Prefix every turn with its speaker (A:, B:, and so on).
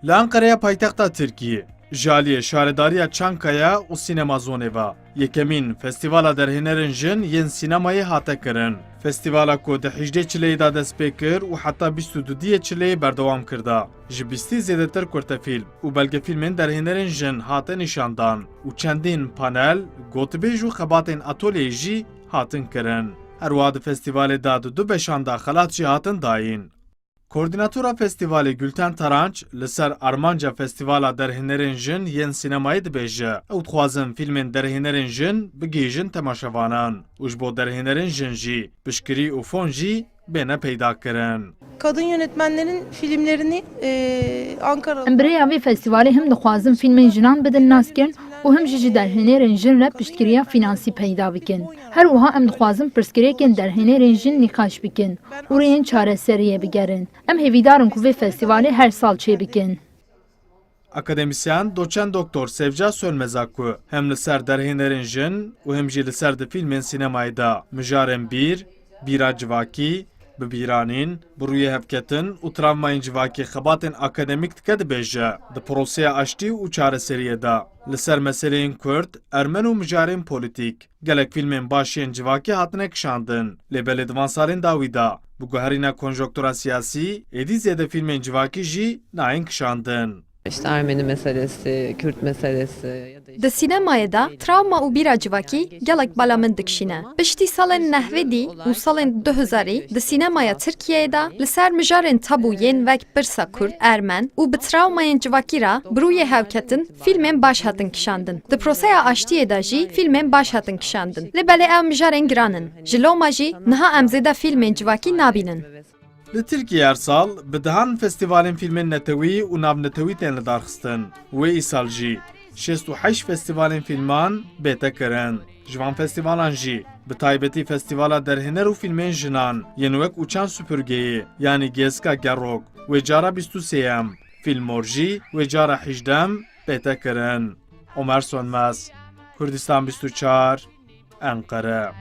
A: Lankara'ya paytaxta Tirkiye, Jaliye şaredariya Çankaya û Sînema Zonê Yekemîn Festîvala Derhênerên Jin yên sînemayê hate kirin. Festîvala ku di 18 çileyê da dest pê kir û heta 22 çileyê berdewam kirda. Ji 20 zêdetir kurtefîlm û belgefîlmên derhênerên jin hate nîşandan û çendîn panel, gotibêj û xebatên atoleyê jî hatin kirin. Herwiha di festîvalê da di du beşan da xelat jî hatin dayîn. Koordinatora Festîvalê Gülten Taranç li ser armanca Festîvala Derhênerên Jin yên sînemayê dibêje ew dixwazin fîlmên derhênerên jin bigêjin temaşevanan û ji bo derhênerên jin jî piştgirî û fon jî bêne peyda kirin.
B: Kadın yönetmenlerin filmlerini Ankara'da...
C: Em birêya vê festîvalê him dixwazin fîlmên jinan bidin naskin û him jî ji derhênerên jin re piştgiriya finansî peyda bikin. Her wiha em dixwazin pirsgirêkên derhênerên jin nîqaş bikin û rêyên çareseriyê bigerin. Em hêvîdarin ku vê festîvalê her sal çê bikin.
A: Akademisyen doçent doktor Sevca Sönmeza ku hem li ser derhênerên jin û hem jî li ser di fîlmên sînemayê da mijarên bîr, bîra civakî, bibîranîn, bi rûyê hevketin û travmayên civakî xebatên akademîk dike dibêje di proseya aştî û çareseriyê da. Li ser meseleyên Kurd, Ermen û mijarên polîtîk, gelek fîlmên başiyên civakî hatine kişandin. Lê belê di van salên dawî da, bi guherîna konjonktûra siyasî, êdî zêde fîlmên civakî jî nayên kişandin.
D: İşte Ermeni meselesi, Kürt meselesi ya da
E: Di sînemayê de travma û bîra civakî gelek bala min dikişîne. Piştî salên nehvedî û salên 2000 di sînemaya Tirkiyeyê de li ser mijarên tabû yên vek Pirsa Kurd, Ermen û bi travmayên civakî re bi rûyê hevketin fîlmên baş hatin kişandin. Di proseya aştiyê de jî fîlmên baş hatin kişandin. Lê belê ew mijarên giranin. Ji loma jî niha em zêde fîlmên civakî nabînin.
A: Li Tirkiye her sal bi dihan festîvalên fîlmên netewî û navnetewî tên li darxistin. Wê îsal jî 68 festîvalên fîlman bête kirin. Ji van festîvalan jî bi taybetî Festîvala Derhêner û Fîlmên Jinan yên wek Uçan Süpürgeyê yanî Gêzka Gerok wê cara 23 Fîlmor jî wê cara 18 bête kirin. Omer Sönmez, Kurdistan 24, Ankara.